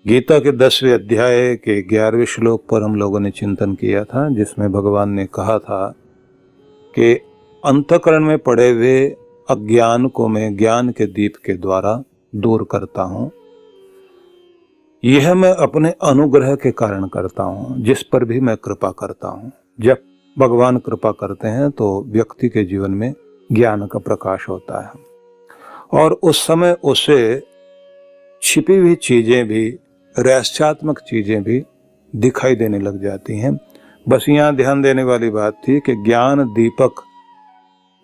गीता के 10वें अध्याय के 11वें श्लोक पर हम लोगों ने चिंतन किया था, जिसमें भगवान ने कहा था कि अंतःकरण में पड़े हुए अज्ञान को मैं ज्ञान के दीप के द्वारा दूर करता हूँ। यह मैं अपने अनुग्रह के कारण करता हूँ, जिस पर भी मैं कृपा करता हूँ। जब भगवान कृपा करते हैं तो व्यक्ति के जीवन में ज्ञान का प्रकाश होता है और उस समय उसे छिपी हुई चीजें भी, रहस्यात्मक चीजें भी दिखाई देने लग जाती हैं। बस यहाँ ध्यान देने वाली बात थी कि ज्ञान दीपक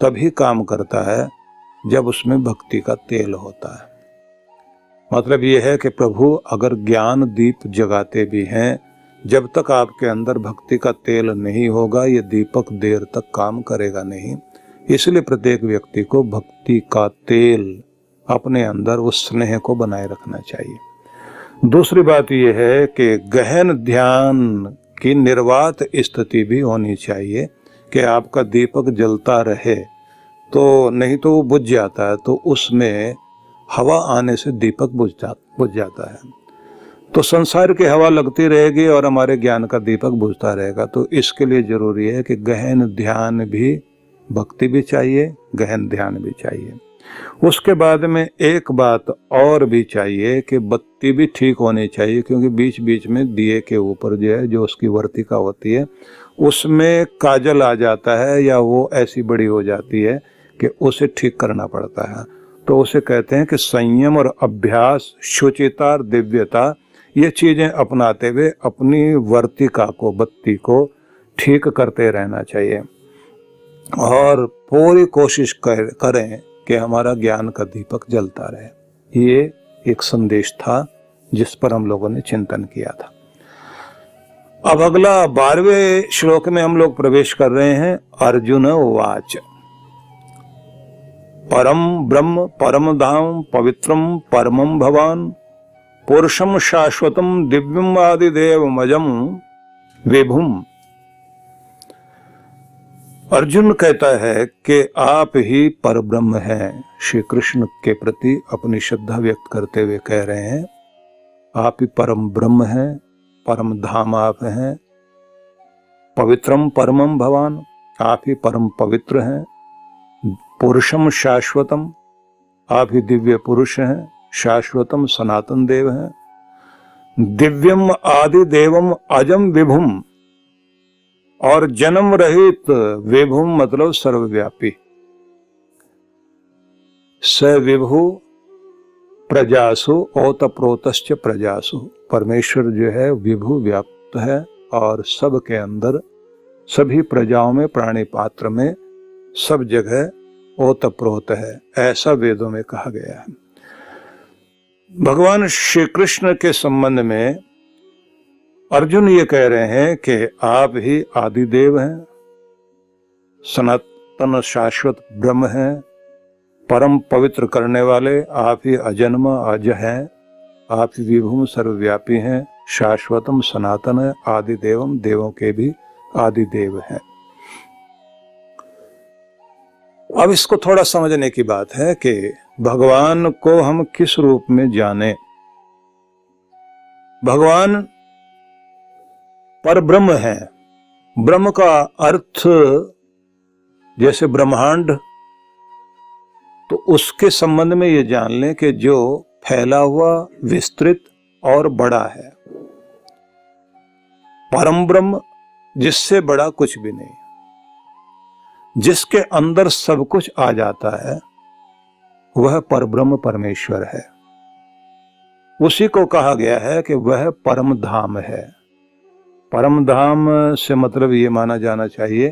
तभी काम करता है जब उसमें भक्ति का तेल होता है। मतलब यह है कि प्रभु अगर ज्ञान दीप जगाते भी हैं, जब तक आपके अंदर भक्ति का तेल नहीं होगा, ये दीपक देर तक काम करेगा नहीं। इसलिए प्रत्येक व्यक्ति को भक्ति का तेल अपने अंदर, उस स्नेह को बनाए रखना चाहिए। दूसरी बात यह है कि गहन ध्यान की निर्वात स्थिति भी होनी चाहिए कि आपका दीपक जलता रहे, तो नहीं तो वो बुझ जाता है, तो उसमें हवा आने से दीपक बुझ जाता है। तो संसार की हवा लगती रहेगी और हमारे ज्ञान का दीपक बुझता रहेगा। तो इसके लिए जरूरी है कि गहन ध्यान भी, भक्ति भी चाहिए, गहन ध्यान भी चाहिए। उसके बाद में एक बात और भी चाहिए कि बत्ती भी ठीक होनी चाहिए, क्योंकि बीच बीच में दिए के ऊपर जो है, जो उसकी वर्तिका होती है, उसमें काजल आ जाता है या वो ऐसी बड़ी हो जाती है कि उसे ठीक करना पड़ता है। तो उसे कहते हैं कि संयम और अभ्यास, शुचिता और दिव्यता, ये चीजें अपनाते हुए अपनी वर्तिका को, बत्ती को ठीक करते रहना चाहिए और पूरी कोशिश करें कि हमारा ज्ञान का दीपक जलता रहे। ये एक संदेश था जिस पर हम लोगों ने चिंतन किया था। अब अगला 12वें श्लोक में हम लोग प्रवेश कर रहे हैं। अर्जुन उवाच परम ब्रह्म परम धाम पवित्रम परमं भवान पुरुषम शाश्वतम दिव्यम आदिदेव मजम विभुम। अर्जुन कहता है कि आप ही परब्रह्म हैं। श्री कृष्ण के प्रति अपनी श्रद्धा व्यक्त करते हुए कह रहे हैं, आप ही परम ब्रह्म हैं, परम धाम आप हैं, पवित्रम परमं भवान, आप ही परम पवित्र हैं, पुरुषम शाश्वतम, आप ही दिव्य पुरुष हैं, शाश्वतम सनातन देव हैं, दिव्यम आदि देवम अजम विभुम, और जन्म रहित, विभुम मतलब सर्वव्यापी, स विभु प्रजासु ओतप्रोतश्च प्रजासु। परमेश्वर जो है विभु, व्याप्त है और सब के अंदर, सभी प्रजाओं में, प्राणी पात्र में, सब जगह ओतप्रोत है, ऐसा वेदों में कहा गया है। भगवान श्री कृष्ण के संबंध में अर्जुन ये कह रहे हैं कि आप ही आदिदेव हैं, सनातन शाश्वत ब्रह्म हैं, परम पवित्र करने वाले, आप ही अजन्म अज हैं, आप ही विभुम सर्वव्यापी हैं, शाश्वतम सनातन है, आदिदेवम देवों के भी आदिदेव हैं। अब इसको थोड़ा समझने की बात है कि भगवान को हम किस रूप में जाने। भगवान पर ब्रह्म है। ब्रह्म का अर्थ जैसे ब्रह्मांड, तो उसके संबंध में ये जान लें कि जो फैला हुआ, विस्तृत और बड़ा है। परम ब्रह्म जिससे बड़ा कुछ भी नहीं, जिसके अंदर सब कुछ आ जाता है, वह परब्रह्म परमेश्वर है। उसी को कहा गया है कि वह परम धाम है। परम धाम से मतलब ये माना जाना चाहिए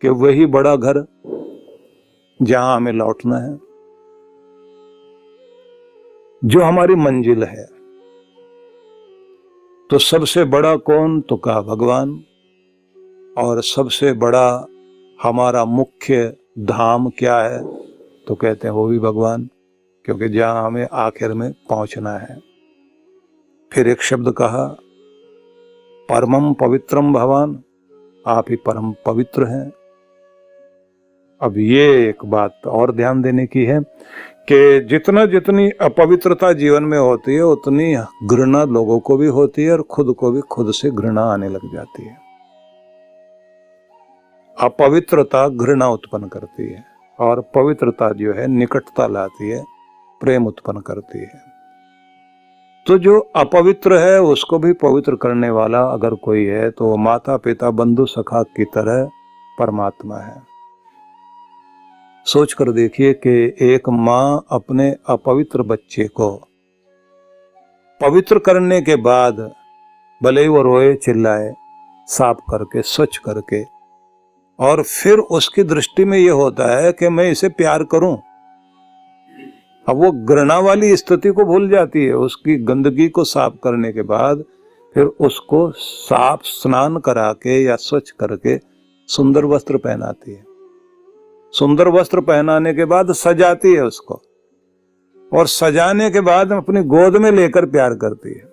कि वही बड़ा घर जहां हमें लौटना है, जो हमारी मंजिल है। तो सबसे बड़ा कौन, तो कहा भगवान, और सबसे बड़ा हमारा मुख्य धाम क्या है, तो कहते हैं वो भी भगवान, क्योंकि जहां हमें आखिर में पहुंचना है। फिर एक शब्द कहा, परमम पवित्रम भवान, आप ही परम पवित्र हैं। अब ये एक बात और ध्यान देने की है कि जितनी अपवित्रता जीवन में होती है उतनी घृणा लोगों को भी होती है और खुद को भी खुद से घृणा आने लग जाती है। अपवित्रता घृणा उत्पन्न करती है और पवित्रता जो है निकटता लाती है, प्रेम उत्पन्न करती है। तो जो अपवित्र है उसको भी पवित्र करने वाला अगर कोई है तो माता पिता बंधु सखा की तरह परमात्मा है। सोच कर देखिए कि एक माँ अपने अपवित्र बच्चे को पवित्र करने के बाद भले ही वो रोए चिल्लाए, साफ करके स्वच्छ करके, और फिर उसकी दृष्टि में ये होता है कि मैं इसे प्यार करूं, अब वो घृणा वाली स्थिति को भूल जाती है। उसकी गंदगी को साफ करने के बाद फिर उसको साफ स्नान करा के या स्वच्छ करके सुंदर वस्त्र पहनाती है। सुंदर वस्त्र पहनाने के बाद सजाती है उसको, और सजाने के बाद अपनी गोद में लेकर प्यार करती है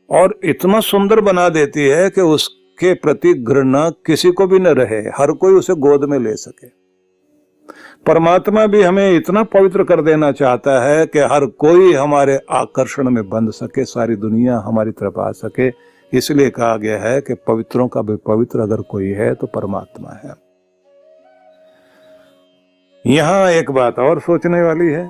और इतना सुंदर बना देती है कि उसके प्रति घृणा किसी को भी न रहे, हर कोई उसे गोद में ले सके। परमात्मा भी हमें इतना पवित्र कर देना चाहता है कि हर कोई हमारे आकर्षण में बंध सके, सारी दुनिया हमारी तरफ आ सके। इसलिए कहा गया है कि पवित्रों का भी पवित्र अगर कोई है तो परमात्मा है। यहां एक बात और सोचने वाली है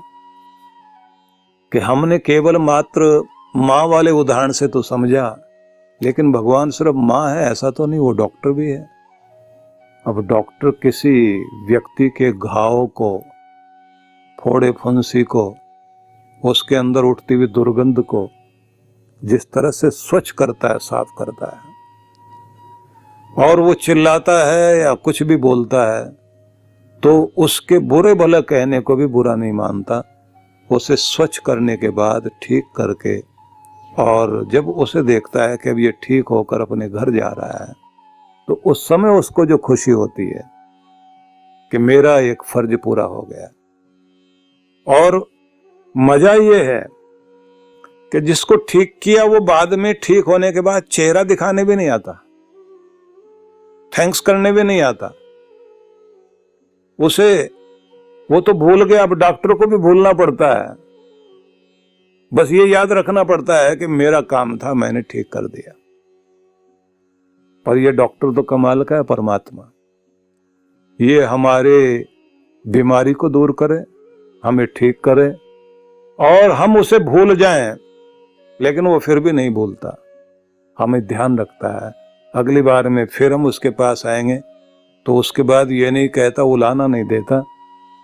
कि हमने केवल मात्र माँ वाले उदाहरण से तो समझा, लेकिन भगवान सिर्फ माँ है ऐसा तो नहीं, वो डॉक्टर भी है। अब डॉक्टर किसी व्यक्ति के घाव को, फोड़े फुंसी को, उसके अंदर उठती हुई दुर्गंध को जिस तरह से स्वच्छ करता है, साफ करता है, और वो चिल्लाता है या कुछ भी बोलता है तो उसके बुरे भले कहने को भी बुरा नहीं मानता, उसे स्वच्छ करने के बाद ठीक करके, और जब उसे देखता है कि अब ये ठीक होकर अपने घर जा रहा है तो उस समय उसको जो खुशी होती है कि मेरा एक फर्ज पूरा हो गया। और मजा ये है कि जिसको ठीक किया वो बाद में ठीक होने के बाद चेहरा दिखाने भी नहीं आता, थैंक्स करने भी नहीं आता उसे, वो तो भूल गया। अब डॉक्टर को भी भूलना पड़ता है, बस ये याद रखना पड़ता है कि मेरा काम था, मैंने ठीक कर दिया। पर ये डॉक्टर तो कमाल का है, परमात्मा। ये हमारे बीमारी को दूर करे, हमें ठीक करे, और हम उसे भूल जाएं, लेकिन वो फिर भी नहीं भूलता, हमें ध्यान रखता है। अगली बार में फिर हम उसके पास आएंगे तो उसके बाद ये नहीं कहता, उलाना नहीं देता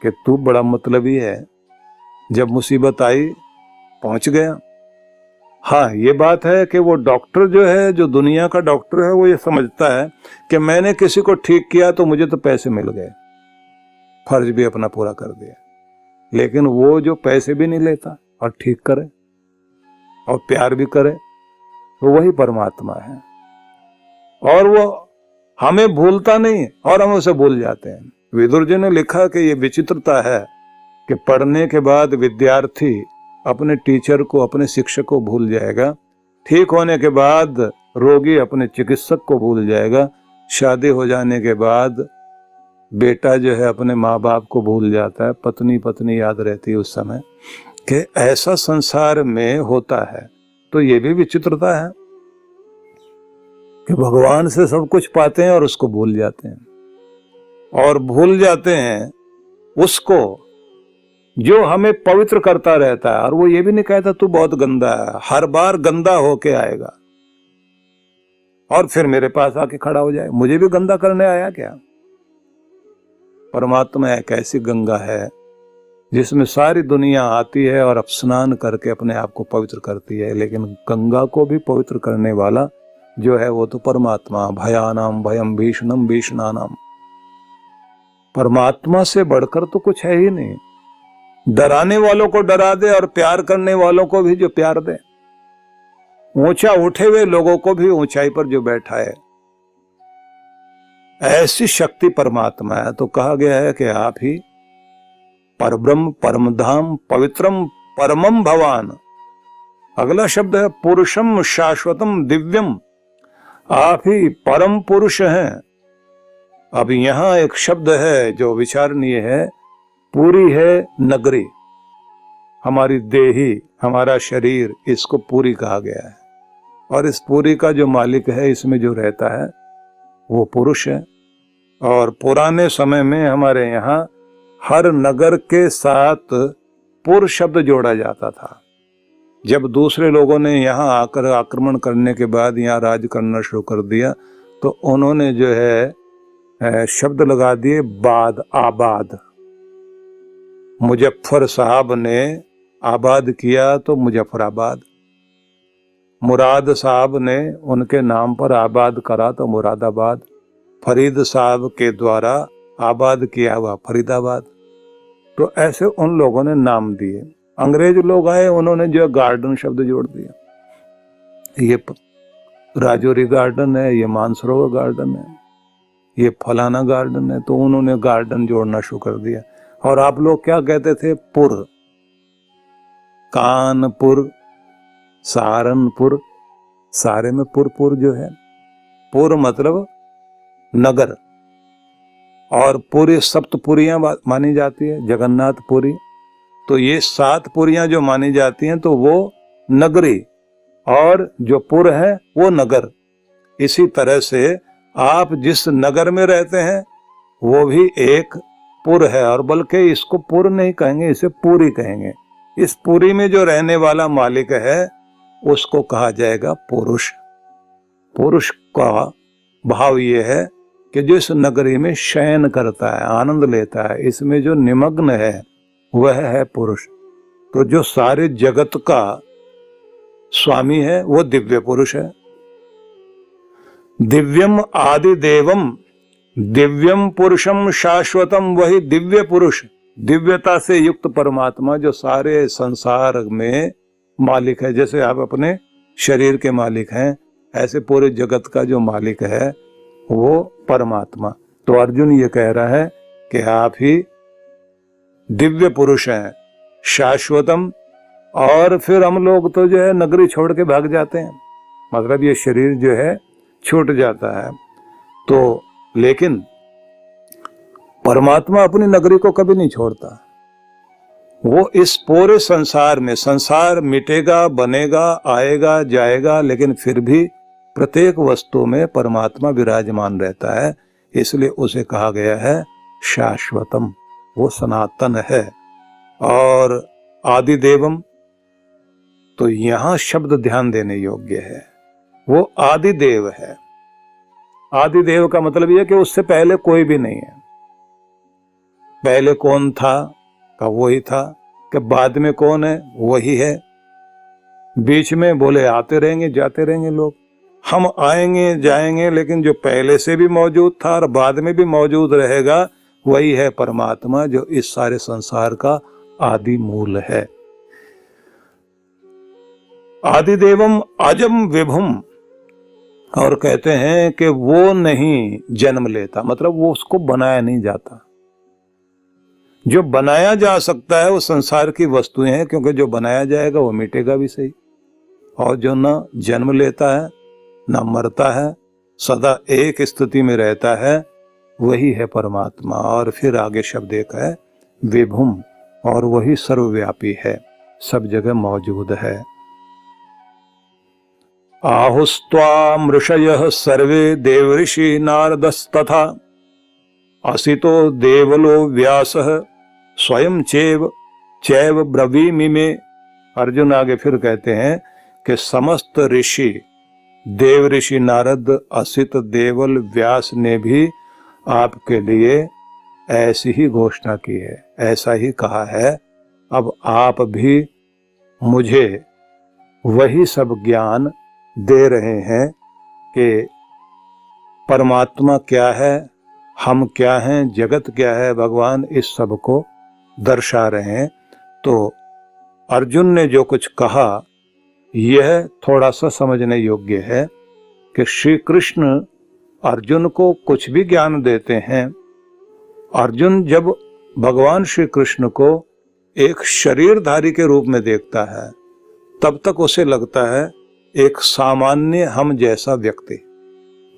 कि तू बड़ा मतलबी है, जब मुसीबत आई पहुंच गया। हाँ, ये बात है कि वो डॉक्टर जो है, जो दुनिया का डॉक्टर है, वो ये समझता है कि मैंने किसी को ठीक किया तो मुझे तो पैसे मिल गए, फर्ज भी अपना पूरा कर दिया। लेकिन वो जो पैसे भी नहीं लेता और ठीक करे और प्यार भी करे, तो वही परमात्मा है। और वो हमें भूलता नहीं और हम उसे भूल जाते हैं। विदुर जी ने लिखा कि ये विचित्रता है कि पढ़ने के बाद विद्यार्थी अपने टीचर को, अपने शिक्षक को भूल जाएगा, ठीक होने के बाद रोगी अपने चिकित्सक को भूल जाएगा, शादी हो जाने के बाद बेटा जो है अपने माँ बाप को भूल जाता है, पत्नी याद रहती है उस समय, कि ऐसा संसार में होता है। तो ये भी विचित्रता है कि भगवान से सब कुछ पाते हैं और उसको भूल जाते हैं, और भूल जाते हैं उसको जो हमें पवित्र करता रहता है। और वो ये भी नहीं कहता तू बहुत गंदा है, हर बार गंदा होके आएगा और फिर मेरे पास आके खड़ा हो जाए, मुझे भी गंदा करने आया क्या। परमात्मा एक ऐसी गंगा है जिसमें सारी दुनिया आती है और स्नान करके अपने आप को पवित्र करती है, लेकिन गंगा को भी पवित्र करने वाला जो है वो तो परमात्मा। भयानाम भयम भीषणम भीषणानाम, परमात्मा से बढ़कर तो कुछ है ही नहीं। डराने वालों को डरा दे और प्यार करने वालों को भी जो प्यार दे, ऊंचा उठे हुए लोगों को भी ऊंचाई पर जो बैठा है, ऐसी शक्ति परमात्मा है। तो कहा गया है कि आप ही परब्रह्म परमधाम पवित्रम परमम भवान। अगला शब्द है पुरुषम शाश्वतम दिव्यम, आप ही परम पुरुष हैं। अब यहां एक शब्द है जो विचारणीय है, पुरी है नगरी, हमारी देही, हमारा शरीर, इसको पुरी कहा गया है। और इस पुरी का जो मालिक है, इसमें जो रहता है, वो पुरुष है। और पुराने समय में हमारे यहाँ हर नगर के साथ पुर शब्द जोड़ा जाता था। जब दूसरे लोगों ने यहाँ आकर आक्रमण करने के बाद यहाँ राज करना शुरू कर दिया, तो उन्होंने जो है शब्द लगा दिए बाद, आबाद। मुजफ्फर साहब ने आबाद किया तो मुजफ्फराबाद, मुराद साहब ने उनके नाम पर आबाद करा तो मुरादाबाद, फरीद साहब के द्वारा आबाद किया हुआ फरीदाबाद। तो ऐसे उन लोगों ने नाम दिए। अंग्रेज लोग आए, उन्होंने जो गार्डन शब्द जोड़ दिया, ये राजौरी गार्डन है, ये मानसरोवर गार्डन है, ये फलाना गार्डन है, तो उन्होंने गार्डन जोड़ना शुरू कर दिया। और आप लोग क्या कहते थे? पुर, कानपुर, सहारनपुर, सारे में पुर जो है, पुर मतलब नगर। और पूरी सप्तपुरियां मानी जाती है, जगन्नाथपुरी। तो ये 7 पुरियां जो मानी जाती हैं, तो वो नगरी, और जो पुर है वो नगर। इसी तरह से आप जिस नगर में रहते हैं वो भी एक पुर है, और बल्कि इसको पुर नहीं कहेंगे, इसे पूरी कहेंगे। इस पूरी में जो रहने वाला मालिक है उसको कहा जाएगा पुरुष। पुरुष का भाव ये है कि जो इस नगरी में शयन करता है, आनंद लेता है, इसमें जो निमग्न है वह है पुरुष। तो जो सारे जगत का स्वामी है वो दिव्य पुरुष है। दिव्यम आदि देवम, दिव्यम पुरुषम शाश्वतम, वही दिव्य पुरुष, दिव्यता से युक्त परमात्मा जो सारे संसार में मालिक है। जैसे आप अपने शरीर के मालिक हैं, ऐसे पूरे जगत का जो मालिक है वो परमात्मा। तो अर्जुन ये कह रहा है कि आप ही दिव्य पुरुष हैं, शाश्वतम। और फिर हम लोग तो जो है नगरी छोड़ के भाग जाते हैं, मतलब ये शरीर जो है छूट जाता है। तो लेकिन परमात्मा अपनी नगरी को कभी नहीं छोड़ता। वो इस पूरे संसार में, संसार मिटेगा, बनेगा, आएगा, जाएगा, लेकिन फिर भी प्रत्येक वस्तु में परमात्मा विराजमान रहता है। इसलिए उसे कहा गया है शाश्वतम, वो सनातन है। और आदि देवम, तो यहां शब्द ध्यान देने योग्य है, वो आदि देव है। आदि देव का मतलब यह कि उससे पहले कोई भी नहीं है। पहले कौन था का वही था, कि बाद में कौन है वही है। बीच में बोले आते रहेंगे जाते रहेंगे लोग, हम आएंगे जाएंगे, लेकिन जो पहले से भी मौजूद था और बाद में भी मौजूद रहेगा वही है परमात्मा, जो इस सारे संसार का आदि मूल है। आदि देवम अजम विभुम, और कहते हैं कि वो नहीं जन्म लेता, मतलब वो उसको बनाया नहीं जाता। जो बनाया जा सकता है वो संसार की वस्तुएं हैं, क्योंकि जो बनाया जाएगा वो मिटेगा भी सही। और जो न जन्म लेता है न मरता है, सदा एक स्थिति में रहता है, वही है परमात्मा। और फिर आगे शब्द एक है विभुम, और वही सर्वव्यापी है, सब जगह मौजूद है। आहुस्त्वाम ऋषयः सर्वे देवऋषि नारदस्तथा असितो देवलो व्यासः स्वयं चैव ब्रवीमिमे। अर्जुन आगे फिर कहते हैं कि समस्त ऋषि, देव ऋषि नारद, असित, देवल, व्यास ने भी आपके लिए ऐसी ही घोषणा की है, ऐसा ही कहा है। अब आप भी मुझे वही सब ज्ञान दे रहे हैं कि परमात्मा क्या है, हम क्या हैं, जगत क्या है, भगवान इस सब को दर्शा रहे हैं। तो अर्जुन ने जो कुछ कहा यह थोड़ा सा समझने योग्य है कि श्री कृष्ण अर्जुन को कुछ भी ज्ञान देते हैं। अर्जुन जब भगवान श्री कृष्ण को एक शरीरधारी के रूप में देखता है, तब तक उसे लगता है एक सामान्य हम जैसा व्यक्ति।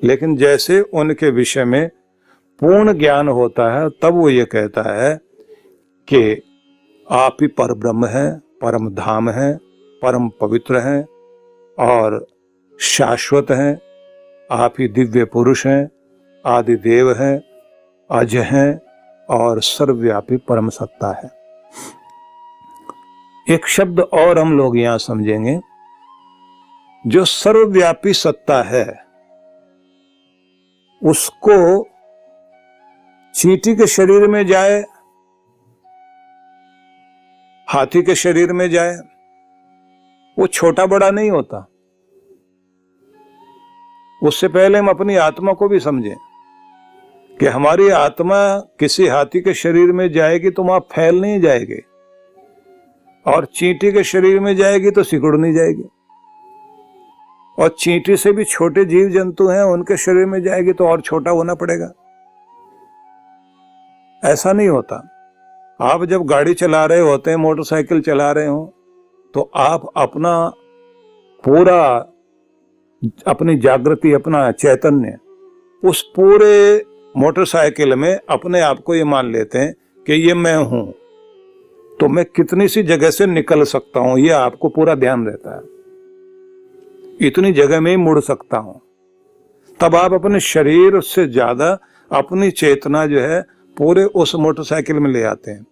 लेकिन जैसे उनके विषय में पूर्ण ज्ञान होता है, तब वो ये कहता है कि आप ही पर ब्रह्म हैं, परम धाम हैं, परम पवित्र हैं और शाश्वत हैं। आप ही दिव्य पुरुष हैं, आदि देव हैं, अज हैं और सर्वव्यापी परम सत्ता है। एक शब्द और हम लोग यहां समझेंगे, जो सर्वव्यापी सत्ता है उसको चींटी के शरीर में जाए, हाथी के शरीर में जाए, वो छोटा बड़ा नहीं होता। उससे पहले हम अपनी आत्मा को भी समझें कि हमारी आत्मा किसी हाथी के शरीर में जाएगी तो वहां फैल नहीं जाएगी, और चींटी के शरीर में जाएगी तो सिकुड़ नहीं जाएगी, और चींटी से भी छोटे जीव जंतु हैं उनके शरीर में जाएगी तो और छोटा होना पड़ेगा। ऐसा नहीं होता। आप जब गाड़ी चला रहे होते हैं, मोटरसाइकिल चला रहे हो, तो आप अपना पूरा, अपनी जागृति, अपना चैतन्य उस पूरे मोटरसाइकिल में अपने आप को ये मान लेते हैं कि ये मैं हूं, तो मैं कितनी सी जगह से निकल सकता हूं, ये आपको पूरा ध्यान रहता है। इतनी जगह में ही मुड़ सकता हूं। तब आप अपने शरीर से ज्यादा अपनी चेतना जो है पूरे उस मोटरसाइकिल में ले आते हैं।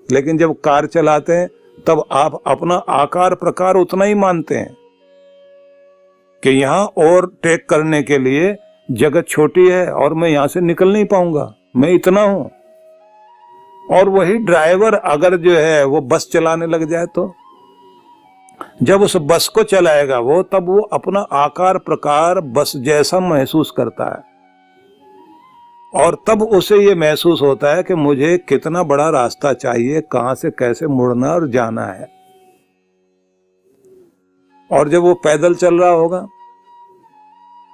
लेकिन जब कार चलाते हैं तब आप अपना आकार प्रकार उतना ही मानते हैं कि यहां ओवरटेक करने के लिए जगह छोटी है और मैं यहां से निकल नहीं पाऊंगा, मैं इतना हूं। और वही ड्राइवर अगर जो है वो बस चलाने लग जाए तो जब उस बस को चलाएगा वो, तब वो अपना आकार प्रकार बस जैसा महसूस करता है, और तब उसे ये महसूस होता है कि मुझे कितना बड़ा रास्ता चाहिए, कहां से कैसे मुड़ना और जाना है। और जब वो पैदल चल रहा होगा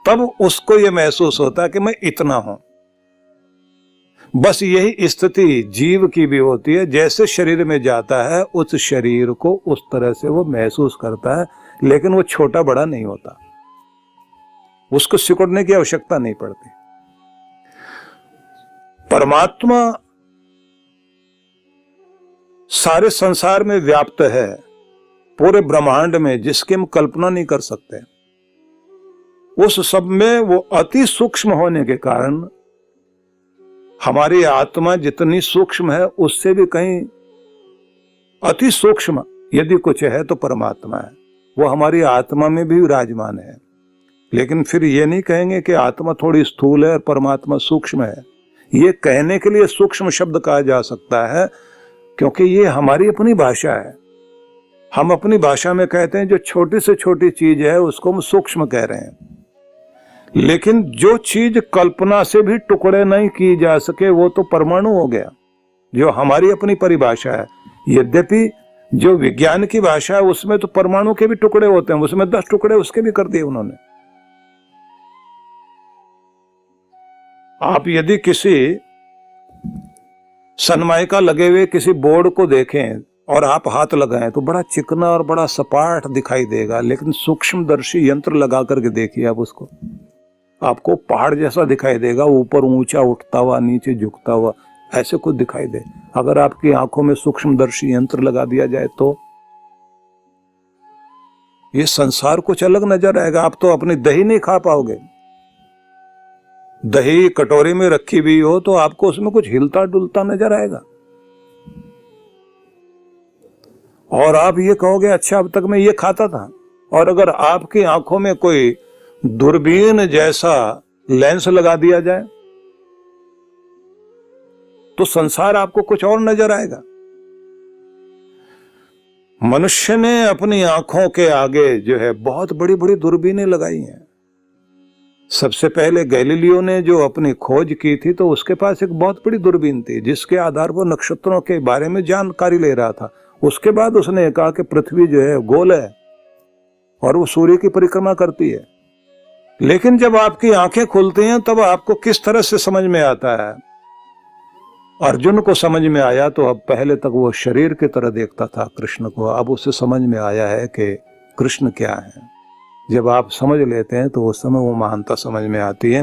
तब उसको ये महसूस होता है कि मैं इतना हूं। बस यही स्थिति जीव की भी होती है। जैसे शरीर में जाता है उस शरीर को उस तरह से वो महसूस करता है, लेकिन वो छोटा बड़ा नहीं होता, उसको सिकुड़ने की आवश्यकता नहीं पड़ती। परमात्मा सारे संसार में व्याप्त है, पूरे ब्रह्मांड में, जिसकी हम कल्पना नहीं कर सकते। उस सब में वो अति सूक्ष्म होने के कारण हमारी आत्मा जितनी सूक्ष्म है उससे भी कहीं अति सूक्ष्म यदि कुछ है तो परमात्मा है। वो हमारी आत्मा में भी विराजमान है। लेकिन फिर ये नहीं कहेंगे कि आत्मा थोड़ी स्थूल है और परमात्मा सूक्ष्म है। ये कहने के लिए सूक्ष्म शब्द कहा जा सकता है, क्योंकि ये हमारी अपनी भाषा है। हम अपनी भाषा में कहते हैं जो छोटी से छोटी चीज है उसको हम सूक्ष्म कह रहे हैं। लेकिन जो चीज कल्पना से भी टुकड़े नहीं की जा सके वो तो परमाणु हो गया, जो हमारी अपनी परिभाषा है। यद्यपि जो विज्ञान की भाषा है उसमें तो परमाणु के भी टुकड़े होते हैं, उसमें 10 टुकड़े उसके भी कर दिए उन्होंने। आप यदि किसी सनमाइका लगे हुए किसी बोर्ड को देखें और आप हाथ लगाएं तो बड़ा चिकना और बड़ा सपाट दिखाई देगा, लेकिन सूक्ष्मदर्शी यंत्र लगा करके देखिए आप उसको, आपको पहाड़ जैसा दिखाई देगा, ऊपर ऊंचा उठता हुआ, नीचे झुकता हुआ, ऐसे कुछ दिखाई दे। अगर आपकी आंखों में सूक्ष्मदर्शी यंत्र लगा दिया जाए तो ये संसार कुछ अलग नजर आएगा। आप तो अपनी दही नहीं खा पाओगे। दही कटोरी में रखी हुई हो तो आपको उसमें कुछ हिलता डुलता नजर आएगा, और आप ये कहोगे अच्छा अब तक मैं ये खाता था। और अगर आपकी आंखों में कोई दूरबीन जैसा लेंस लगा दिया जाए तो संसार आपको कुछ और नजर आएगा। मनुष्य ने अपनी आंखों के आगे जो है बहुत बड़ी बड़ी दूरबीनें लगाई हैं। सबसे पहले गैलीलियो ने जो अपनी खोज की थी तो उसके पास एक बहुत बड़ी दूरबीन थी जिसके आधार पर नक्षत्रों के बारे में जानकारी ले रहा था। उसके बाद उसने कहा कि पृथ्वी जो है गोल है और वो सूर्य की परिक्रमा करती है। लेकिन जब आपकी आंखें खुलती हैं तब आपको किस तरह से समझ में आता है। अर्जुन को समझ में आया तो अब पहले तक वो शरीर की तरह देखता था कृष्ण को, अब उसे समझ में आया है कि कृष्ण क्या है। जब आप समझ लेते हैं तो उस समय वो महानता समझ में आती है।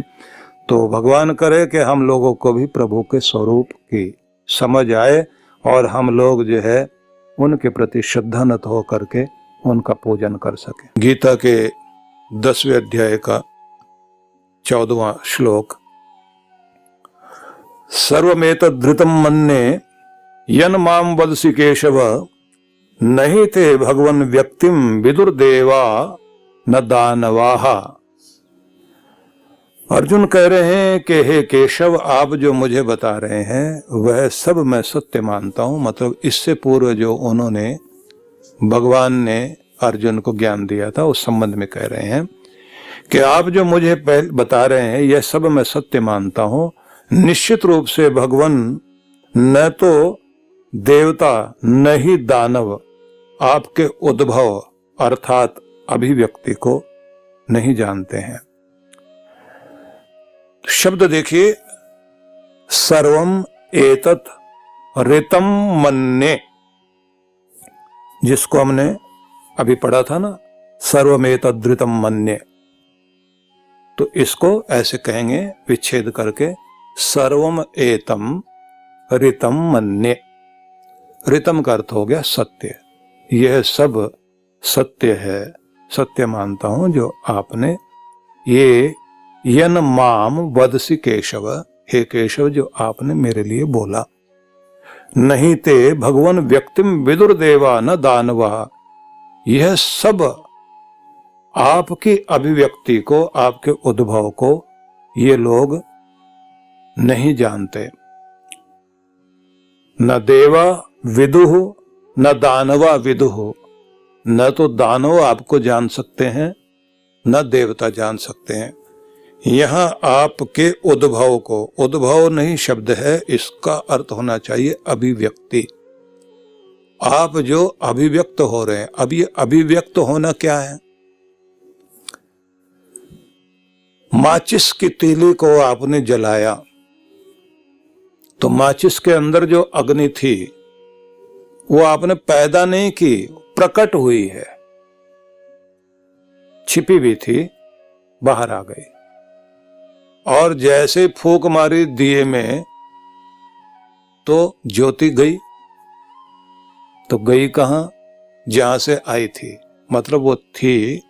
तो भगवान करे कि हम लोगों को भी प्रभु के स्वरूप की समझ आए और हम लोग जो है उनके प्रति श्रद्धानत हो करके उनका पूजन कर सके। गीता के 10वें अध्याय का 14वां श्लोक, सर्वमेतद्धृतं मन्ये यन माम वदसि केशव नहीं ते भगवन व्यक्तिम विदुर्देवा न दानवाः। अर्जुन कह रहे हैं कि हे केशव, आप जो मुझे बता रहे हैं वह सब मैं सत्य मानता हूं। मतलब इससे पूर्व जो उन्होंने भगवान ने अर्जुन को ज्ञान दिया था उस संबंध में कह रहे हैं कि आप जो मुझे बता रहे हैं यह सब मैं सत्य मानता हूं। निश्चित रूप से भगवान न तो देवता न ही दानव आपके उद्भव अर्थात अभिव्यक्ति को नहीं जानते हैं। शब्द देखिए, सर्वम एतत् ऋतं मन्ये, जिसको हमने अभी पढ़ा था ना, सर्वमेतद् ऋतं मन्ये, तो इसको ऐसे कहेंगे विच्छेद करके, सर्वम एतम ऋतं मन्ये। ऋतम का अर्थ हो गया सत्य। यह सब सत्य है, सत्य मानता हूं जो आपने ये यन माम वदसि केशव, हे केशव जो आपने मेरे लिए बोला। नहीं ते भगवान व्यक्तिम विदुर्देवा न दानवा, यह सब आपकी अभिव्यक्ति को, आपके उद्भव को ये लोग नहीं जानते। न देवा विदुः न दानवा विदुः, न तो दानव आपको जान सकते हैं न देवता जान सकते हैं। यहां आपके उद्भव को, उद्भव नहीं शब्द है, इसका अर्थ होना चाहिए अभिव्यक्ति। आप जो अभिव्यक्त हो रहे हैं, अब ये अभिव्यक्त होना क्या है? माचिस की तीली को आपने जलाया तो माचिस के अंदर जो अग्नि थी वो आपने पैदा नहीं की, प्रकट हुई है। छिपी भी थी, बाहर आ गई। और जैसे फूंक मारी दिए में तो ज्योति गई, तो गई कहां? जहां से आई थी, मतलब वो थी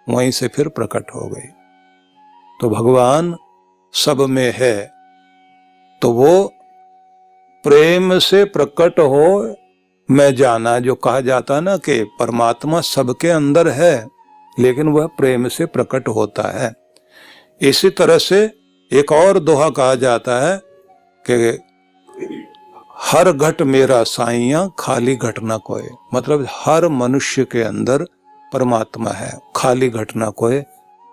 वहीं से फिर प्रकट हो गई। तो भगवान सब में है, तो वो प्रेम से प्रकट हो मैं जाना, जो कहा जाता ना कि परमात्मा सबके अंदर है लेकिन वह प्रेम से प्रकट होता है। इसी तरह से एक और दोहा कहा जाता है कि हर घट मेरा साइया खाली घट ना कोई। मतलब हर मनुष्य के अंदर परमात्मा है, खाली घट ना कोई।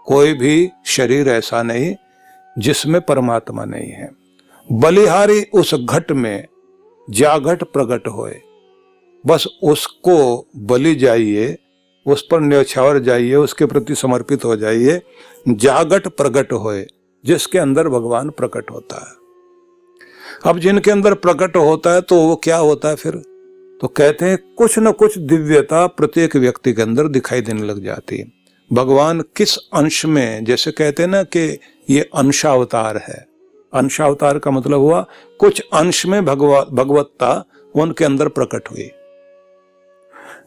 कोई भी शरीर ऐसा नहीं जिसमें परमात्मा नहीं है। बलिहारी उस घट में जा घट प्रकट होए, बस उसको बलि जाइए, उस पर न्यौछावर जाइए, उसके प्रति समर्पित हो जाइए। जागट प्रकट होए, जिसके अंदर भगवान प्रकट होता है। अब जिनके अंदर प्रकट होता है तो वो क्या होता है फिर? तो कहते हैं कुछ न कुछ दिव्यता प्रत्येक व्यक्ति के अंदर दिखाई देने लग जाती है। भगवान किस अंश में, जैसे कहते हैं ना कि ये अंशावतार है। अंशावतार का मतलब हुआ कुछ अंश में भगवत्ता उनके अंदर प्रकट हुई।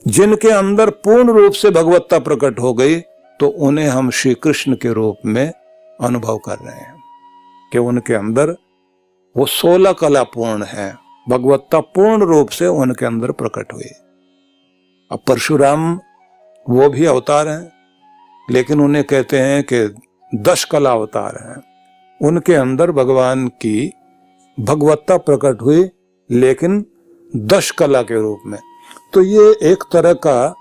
जिनके अंदर पूर्ण रूप से भगवत्ता प्रकट हो गई तो उन्हें हम श्री कृष्ण के रूप में अनुभव कर रहे हैं कि उनके अंदर वो 16 कला पूर्ण है, भगवत्ता पूर्ण रूप से उनके अंदर प्रकट हुई। अब परशुराम वो भी अवतार हैं, लेकिन उन्हें कहते हैं कि 10 कला अवतार हैं। उनके अंदर भगवान की भगवत्ता प्रकट हुई लेकिन 10 कला के रूप में। तो ये एक तरह का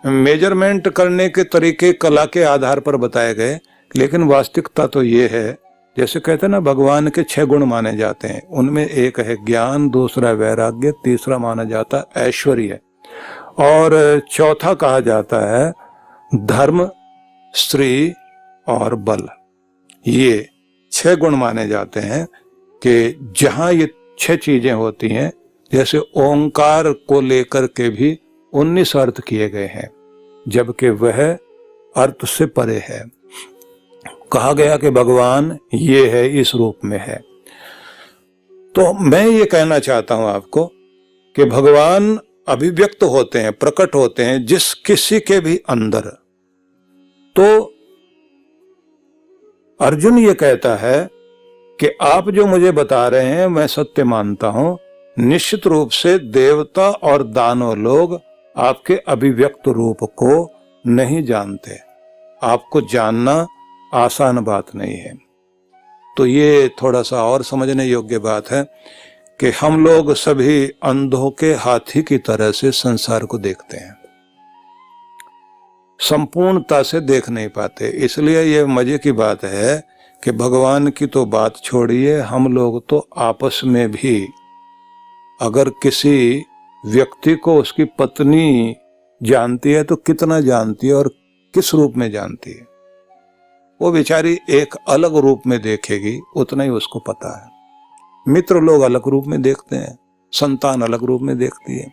मेजरमेंट करने के तरीके कला के आधार पर बताए गए, लेकिन वास्तविकता तो ये है, जैसे कहते हैं ना भगवान के 6 गुण माने जाते हैं। उनमें एक है ज्ञान, दूसरा वैराग्य, तीसरा माना जाता है ऐश्वर्य, और चौथा कहा जाता है धर्म, स्त्री और बल। ये 6 गुण माने जाते हैं कि जहां ये 6 चीजें होती हैं, जैसे ओंकार को लेकर के भी 19 अर्थ किए गए हैं, जबकि वह अर्थ से परे है। कहा गया कि भगवान ये है, इस रूप में है। तो मैं ये कहना चाहता हूं आपको कि भगवान अभिव्यक्त होते हैं, प्रकट होते हैं जिस किसी के भी अंदर। तो अर्जुन ये कहता है कि आप जो मुझे बता रहे हैं मैं सत्य मानता हूं। निश्चित रूप से देवता और दानव लोग आपके अभिव्यक्त रूप को नहीं जानते। आपको जानना आसान बात नहीं है। तो ये थोड़ा सा और समझने योग्य बात है कि हम लोग सभी अंधों के हाथी की तरह से संसार को देखते हैं, संपूर्णता से देख नहीं पाते। इसलिए ये मजे की बात है कि भगवान की तो बात छोड़िए, हम लोग तो आपस में भी अगर किसी व्यक्ति को उसकी पत्नी जानती है तो कितना जानती है और किस रूप में जानती है, वो बेचारी एक अलग रूप में देखेगी, उतना ही उसको पता है। मित्र लोग अलग रूप में देखते हैं, संतान अलग रूप में देखती है,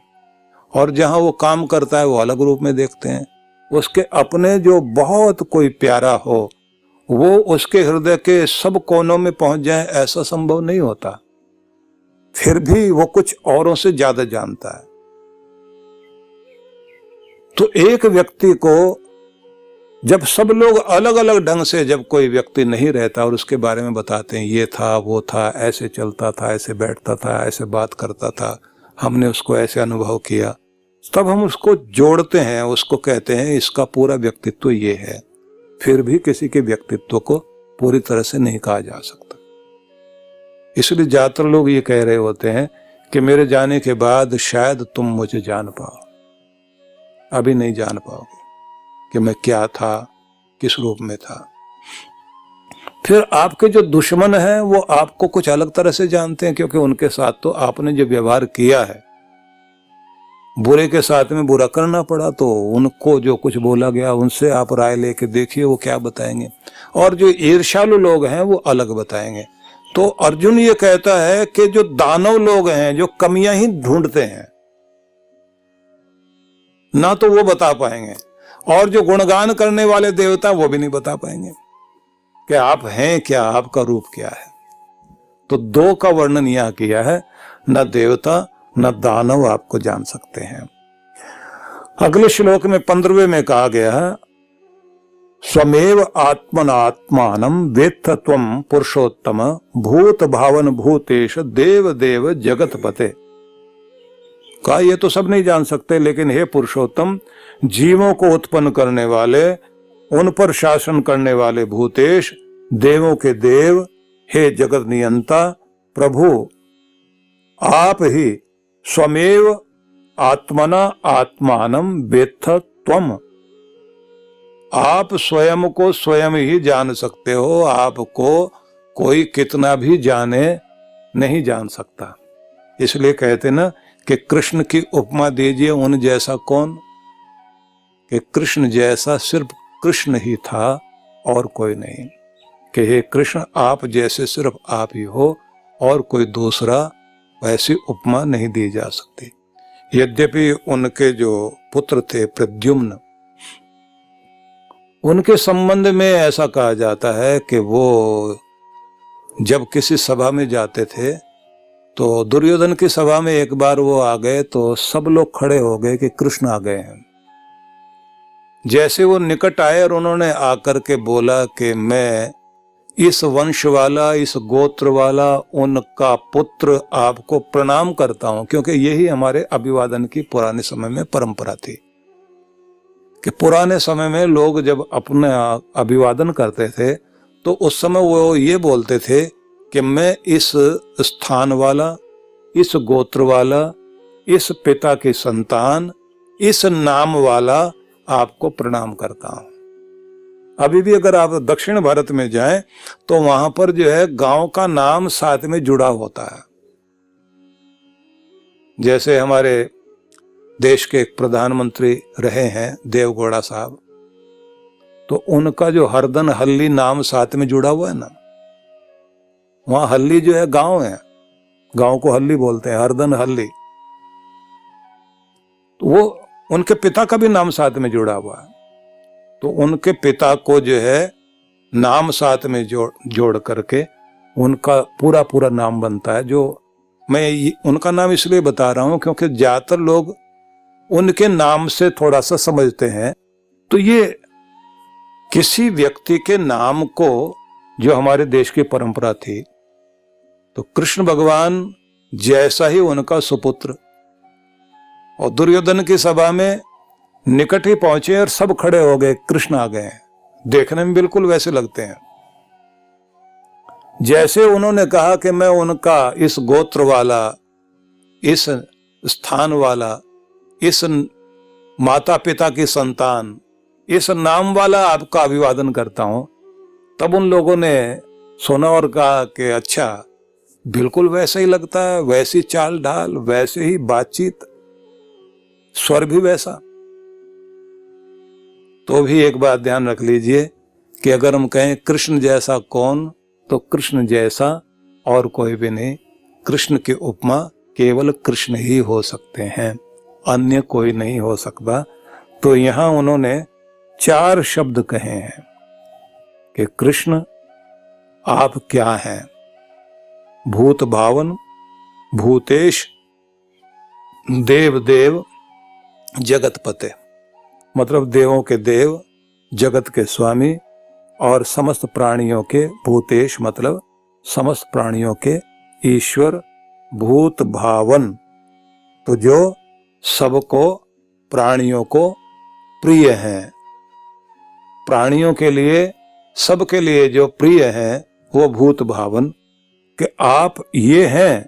और जहां वो काम करता है वो अलग रूप में देखते हैं। उसके अपने जो बहुत कोई प्यारा हो वो उसके हृदय के सब कोनों में पहुंच जाए, ऐसा संभव नहीं होता। फिर भी वो कुछ औरों से ज्यादा जानता है। तो एक व्यक्ति को जब सब लोग अलग अलग ढंग से, जब कोई व्यक्ति नहीं रहता और उसके बारे में बताते हैं, ये था वो था, ऐसे चलता था, ऐसे बैठता था, ऐसे बात करता था, हमने उसको ऐसे अनुभव किया, तब हम उसको जोड़ते हैं, उसको कहते हैं इसका पूरा व्यक्तित्व ये है। फिर भी किसी के व्यक्तित्व को पूरी तरह से नहीं कहा जा सकता। इसलिए ज्यादातर लोग ये कह रहे होते हैं कि मेरे जाने के बाद शायद तुम मुझे जान पाओ। अभी नहीं जान पाओगे कि मैं क्या था, किस रूप में था। फिर आपके जो दुश्मन हैं वो आपको कुछ अलग तरह से जानते हैं, क्योंकि उनके साथ तो आपने जो व्यवहार किया है, बुरे के साथ में बुरा करना पड़ा, तो उनको जो कुछ बोला गया उनसे आप राय लेके देखिए वो क्या बताएंगे। और जो ईर्ष्यालु लोग हैं वो अलग बताएंगे। तो अर्जुन ये कहता है कि जो दानव लोग हैं, जो कमियां ही ढूंढते हैं, ना तो वो बता पाएंगे, और जो गुणगान करने वाले देवता वो भी नहीं बता पाएंगे कि आप हैं क्या, आपका रूप क्या है। तो दो का वर्णन यहां किया है, न देवता न दानव आपको जान सकते हैं। अगले श्लोक में 15वें में कहा गया है, स्वमेव आत्मनात्मानं वेत्थ त्वं पुरुषोत्तम भूत भावन भूतेश देव देव जगतपते। कहा ये तो सब नहीं जान सकते, लेकिन हे पुरुषोत्तम, जीवों को उत्पन्न करने वाले, उन पर शासन करने वाले भूतेश, देवों के देव, हे जगत नियंता प्रभु, आप ही स्वमेव आत्मना आत्मानं वेत्थ त्वम, आप स्वयं को स्वयं ही जान सकते हो, आपको कोई कितना भी जाने नहीं जान सकता। इसलिए कहते ना कि कृष्ण की उपमा दीजिए उन जैसा कौन, कि कृष्ण जैसा सिर्फ कृष्ण ही था और कोई नहीं, कि हे कृष्ण आप जैसे सिर्फ आप ही हो और कोई दूसरा वैसी उपमा नहीं दी जा सकती। यद्यपि उनके जो पुत्र थे प्रद्युम्न, उनके संबंध में ऐसा कहा जाता है कि वो जब किसी सभा में जाते थे तो दुर्योधन की सभा में एक बार वो आ गए तो सब लोग खड़े हो गए कि कृष्ण आ गए हैं। जैसे वो निकट आए और उन्होंने आकर के बोला कि मैं इस वंश वाला, इस गोत्र वाला, उनका पुत्र आपको प्रणाम करता हूं, क्योंकि यही हमारे अभिवादन की पुराने समय में परंपरा थी कि पुराने समय में लोग जब अपना अभिवादन करते थे तो उस समय वो ये बोलते थे कि मैं इस स्थान वाला, इस गोत्र वाला, इस पिता की संतान, इस नाम वाला आपको प्रणाम करता हूं। अभी भी अगर आप दक्षिण भारत में जाएं तो वहां पर जो है गांव का नाम साथ में जुड़ा होता है। जैसे हमारे देश के एक प्रधानमंत्री रहे हैं देवगौड़ा साहब, तो उनका जो हरदन हल्ली नाम साथ में जुड़ा हुआ है ना, वहां हल्ली जो है गांव है, गांव को हल्ली बोलते हैं, हरदन हल्ली। तो वो उनके पिता का भी नाम साथ में जुड़ा हुआ है, तो उनके पिता को जो है नाम साथ में जोड़ करके उनका पूरा पूरा नाम बनता है, जो मैं उनका नाम इसलिए बता रहा हूं क्योंकि ज्यादातर लोग उनके नाम से थोड़ा सा समझते हैं। तो ये किसी व्यक्ति के नाम को, जो हमारे देश की परंपरा थी, तो कृष्ण भगवान जैसा ही उनका सुपुत्र, और दुर्योधन की सभा में निकट ही पहुंचे और सब खड़े हो गए, कृष्ण आ गए। देखने में बिल्कुल वैसे लगते हैं जैसे उन्होंने कहा कि मैं उनका इस गोत्र वाला, इस स्थान वाला, इस माता पिता की संतान, इस नाम वाला आपका अभिवादन करता हूं। तब उन लोगों ने सुना और कहा कि अच्छा, बिल्कुल वैसा ही लगता है, वैसी चाल ढाल, वैसे ही बातचीत, स्वर भी वैसा। तो भी एक बात ध्यान रख लीजिए कि अगर हम कहें कृष्ण जैसा कौन, तो कृष्ण जैसा और कोई भी नहीं। कृष्ण की उपमा केवल कृष्ण ही हो सकते हैं, अन्य कोई नहीं हो सकता। तो यहां उन्होंने 4 शब्द कहे हैं कि कृष्ण आप क्या हैं। भूत भावन, भूतेश, देव देव, जगतपते, मतलब देवों के देव, जगत के स्वामी और समस्त प्राणियों के, भूतेश मतलब समस्त प्राणियों के ईश्वर, भूत भावन, तो जो सबको, प्राणियों को प्रिय हैं, प्राणियों के लिए, सबके लिए जो प्रिय हैं, वो भूत भावन, कि आप ये हैं,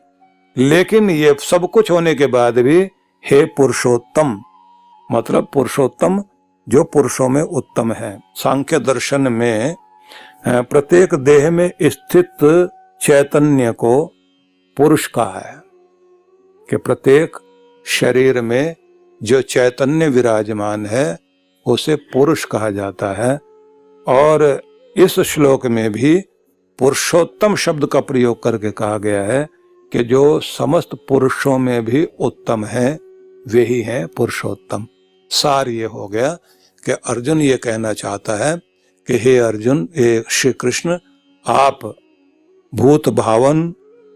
लेकिन ये सब कुछ होने के बाद भी हे पुरुषोत्तम, मतलब पुरुषोत्तम जो पुरुषों में उत्तम है। सांख्य दर्शन में प्रत्येक देह में स्थित चैतन्य को पुरुष कहा है, कि प्रत्येक शरीर में जो चैतन्य विराजमान है उसे पुरुष कहा जाता है। और इस श्लोक में भी पुरुषोत्तम शब्द का प्रयोग करके कहा गया है कि जो समस्त पुरुषों में भी उत्तम है, वे ही हैं पुरुषोत्तम। सार ये हो गया कि अर्जुन ये कहना चाहता है कि हे अर्जुन, हे श्री कृष्ण, आप भूत भावन,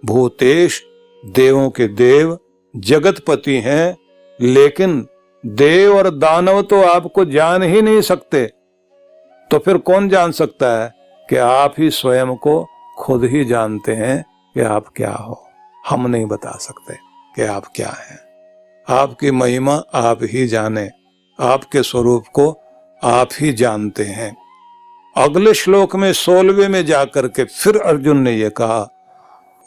भूतेश, देवों के देव, जगतपति हैं, लेकिन देव और दानव तो आपको जान ही नहीं सकते। तो फिर कौन जान सकता है कि आप ही स्वयं को खुद ही जानते हैं कि आप क्या हो। हम नहीं बता सकते कि आप क्या हैं। आपकी महिमा आप ही जाने, आपके स्वरूप को आप ही जानते हैं। अगले श्लोक में 16वें में जाकर के फिर अर्जुन ने यह कहा,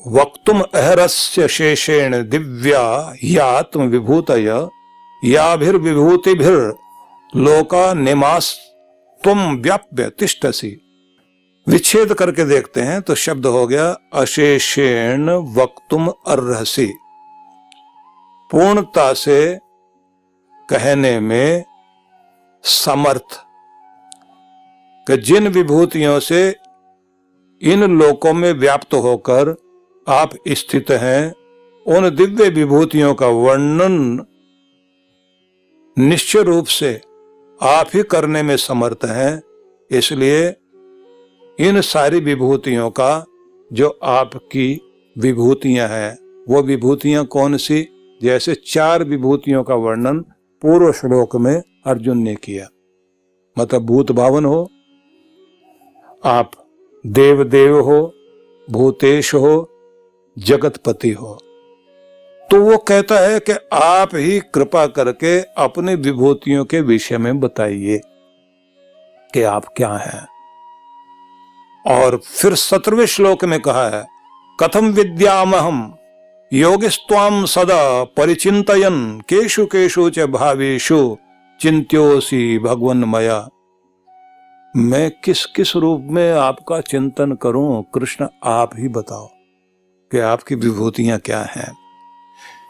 वक्तुम अहरस्य शेषेण दिव्या यात्म विभूतय याभिर्विभूतिभिर लोका निमास तुम व्याप्य तिष्ठसि। विच्छेद करके देखते हैं तो शब्द हो गया अशेषेण वक्तुम अर्हसि, पूर्णता से कहने में समर्थ, कि जिन विभूतियों से इन लोकों में व्याप्त होकर आप स्थित हैं, उन दिव्य विभूतियों का वर्णन निश्चय रूप से आप ही करने में समर्थ हैं। इसलिए इन सारी विभूतियों का जो आपकी विभूतियां हैं, वो विभूतियां कौन सी, जैसे 4 विभूतियों का वर्णन पूर्व श्लोक में अर्जुन ने किया। मतलब भूत भावन हो, आप देव देव हो, भूतेश हो, जगतपति हो। तो वो कहता है कि आप ही कृपा करके अपनी विभूतियों के विषय में बताइए कि आप क्या हैं। और फिर 17वें श्लोक में कहा है, कथम विद्यामहम योगिस्त्वाम सदा परिचिंतयन केषु केषु च भावेषु चिंत्योसी भगवन मया। मैं किस किस रूप में आपका चिंतन करूं, कृष्ण आप ही बताओ कि आपकी विभूतियां क्या हैं।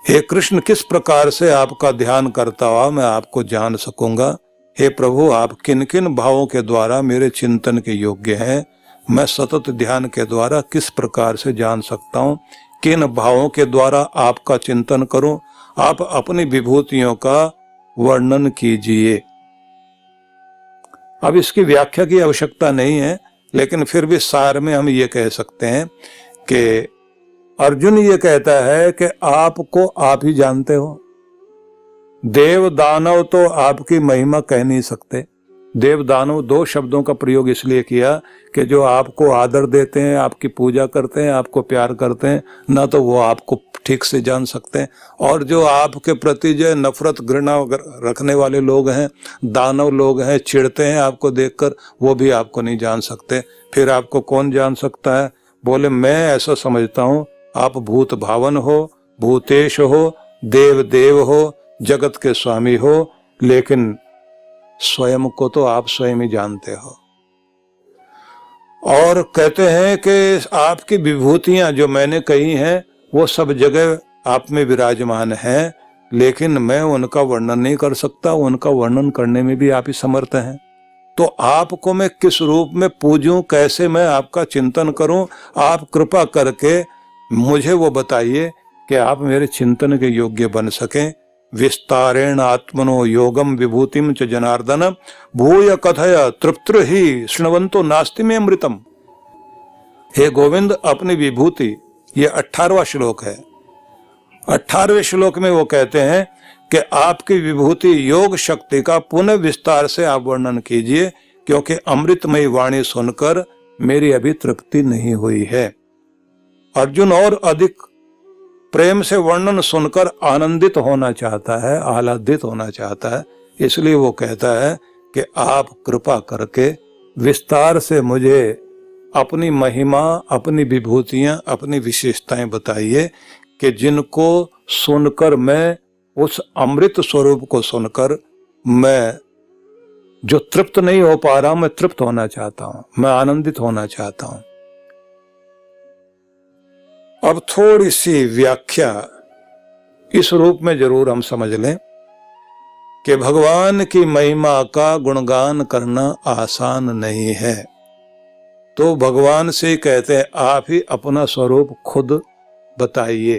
हे कृष्ण, किस प्रकार से आपका ध्यान करता हुआ मैं आपको जान सकूंगा। हे प्रभु, आप किन किन भावों के द्वारा मेरे चिंतन के योग्य हैं, मैं सतत ध्यान के द्वारा किस प्रकार से जान सकता हूं, किन भावों के द्वारा आपका चिंतन करूं। आप अपनी विभूतियों का वर्णन कीजिए। अब इसकी व्याख्या की आवश्यकता नहीं है, लेकिन फिर भी सार में हम ये कह सकते हैं कि अर्जुन ये कहता है कि आपको आप ही जानते हो। देव दानव तो आपकी महिमा कह नहीं सकते। देव दानव दो शब्दों का प्रयोग इसलिए किया कि जो आपको आदर देते हैं, आपकी पूजा करते हैं, आपको प्यार करते हैं, ना तो वो आपको ठीक से जान सकते हैं, और जो आपके प्रति जो नफरत घृणा रखने वाले लोग हैं, दानव लोग हैं, चिढ़ते हैं आपको देखकर, वो भी आपको नहीं जान सकते। फिर आपको कौन जान सकता है? बोले मैं ऐसा समझता हूँ आप भूत भावन हो, भूतेश हो, देव देव हो, जगत के स्वामी हो, लेकिन स्वयं को तो आप स्वयं ही जानते हो। और कहते हैं कि आपकी विभूतियां जो मैंने कही हैं वो सब जगह आप में विराजमान हैं, लेकिन मैं उनका वर्णन नहीं कर सकता, उनका वर्णन करने में भी आप ही समर्थ हैं। तो आपको मैं किस रूप में पूजूं, कैसे मैं आपका चिंतन करूं? आप कृपा करके मुझे वो बताइए कि आप मेरे चिंतन के योग्य बन सकें। विस्तारेण आत्मनो योगम विभूतिम च जनार्दन भूय कथय तृप्त्र ही शृण्वन्तो नास्ति में अमृतम। हे गोविंद, अपनी विभूति, ये 18वां श्लोक है। 18वें श्लोक में वो कहते हैं कि आपकी विभूति योग शक्ति का पुनः विस्तार से आप वर्णन कीजिए, क्योंकि अमृतमयी वाणी सुनकर मेरी अभी तृप्ति नहीं हुई है। अर्जुन और अधिक प्रेम से वर्णन सुनकर आनंदित होना चाहता है, आह्लादित होना चाहता है, इसलिए वो कहता है कि आप कृपा करके विस्तार से मुझे अपनी महिमा, अपनी विभूतियां, अपनी विशेषताएं बताइए कि जिनको सुनकर मैं, उस अमृत स्वरूप को सुनकर मैं जो तृप्त नहीं हो पा रहा हूं, मैं तृप्त होना चाहता हूं, मैं आनंदित होना चाहता हूं। अब थोड़ी सी व्याख्या इस रूप में जरूर हम समझ लें कि भगवान की महिमा का गुणगान करना आसान नहीं है। तो भगवान से कहते हैं आप ही अपना स्वरूप खुद बताइए।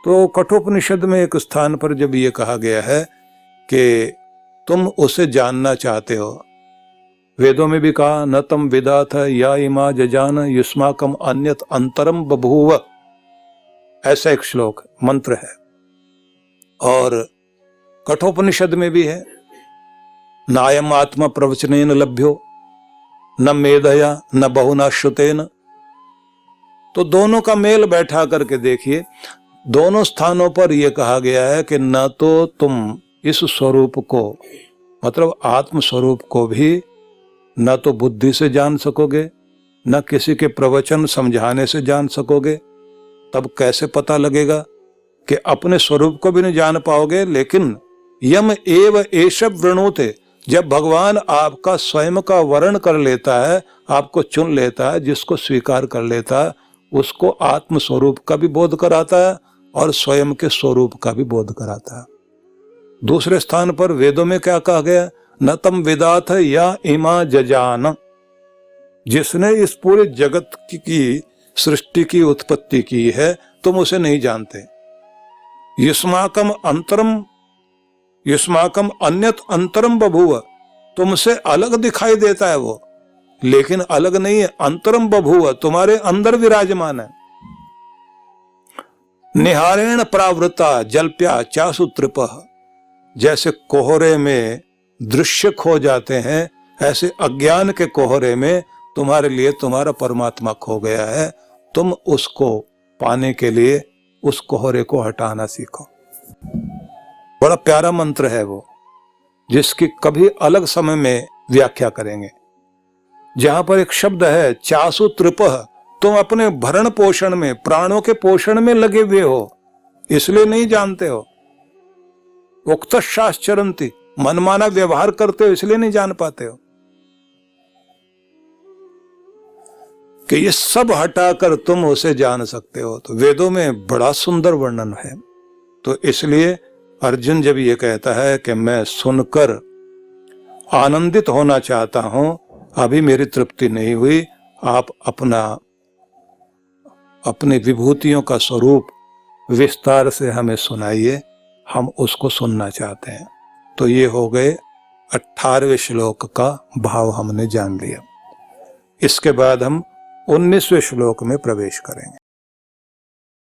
तो कठोपनिषद में एक स्थान पर जब ये कहा गया है कि तुम उसे जानना चाहते हो, वेदों में भी कहा न तम विदाथ या इमा जजान युष्माकम अन्यत अंतरम बभूव, ऐसा एक श्लोक मंत्र है। और कठोपनिषद में भी है नायम आत्मा प्रवचनेन लभ्यो न मेधया न बहुना श्रुतेन। तो दोनों का मेल बैठा करके देखिए, दोनों स्थानों पर यह कहा गया है कि न तो तुम इस स्वरूप को, मतलब आत्म स्वरूप को भी न तो बुद्धि से जान सकोगे, न किसी के प्रवचन समझाने से जान सकोगे। तब कैसे पता लगेगा कि अपने स्वरूप को भी नहीं जान पाओगे। लेकिन यम एव एष वृणुते, जब भगवान आपका स्वयं का वर्ण कर लेता है, आपको चुन लेता है, जिसको स्वीकार कर लेता है, उसको आत्म स्वरूप का भी बोध कराता है और स्वयं के स्वरूप का भी बोध कराता है। दूसरे स्थान पर वेदों में क्या कहा गया? न तम विदाथ या इमा जजान, जिसने इस पूरे जगत की सृष्टि की उत्पत्ति की है, तुम उसे नहीं जानते। युष्माकम अन्यत अंतरम बभूव, तुमसे अलग दिखाई देता है वो, लेकिन अलग नहीं है। अंतरम बभूव, तुम्हारे अंदर विराजमान है। निहारेण प्रावृता जल्प्या चासु त्रिपः, जैसे कोहरे में दृश्य खो जाते हैं, ऐसे अज्ञान के कोहरे में तुम्हारे लिए तुम्हारा परमात्मा खो गया है। तुम उसको पाने के लिए उस कोहरे को हटाना सीखो। बड़ा प्यारा मंत्र है वो, जिसकी कभी अलग समय में व्याख्या करेंगे। जहां पर एक शब्द है चासु त्रिपः, तुम अपने भरण पोषण में, प्राणों के पोषण में लगे हुए हो, इसलिए नहीं जानते हो। उक्त शास्त्रंती, मनमाना व्यवहार करते हो, इसलिए नहीं जान पाते हो। कि ये सब हटाकर तुम उसे जान सकते हो। तो वेदों में बड़ा सुंदर वर्णन है। तो इसलिए अर्जुन जब ये कहता है कि मैं सुनकर आनंदित होना चाहता हूं, अभी मेरी तृप्ति नहीं हुई, आप अपने विभूतियों का स्वरूप विस्तार से हमें सुनाइए, हम उसको सुनना चाहते हैं। तो ये हो गए 18वें श्लोक का भाव हमने जान लिया। इसके बाद हम 19वें श्लोक में प्रवेश करेंगे।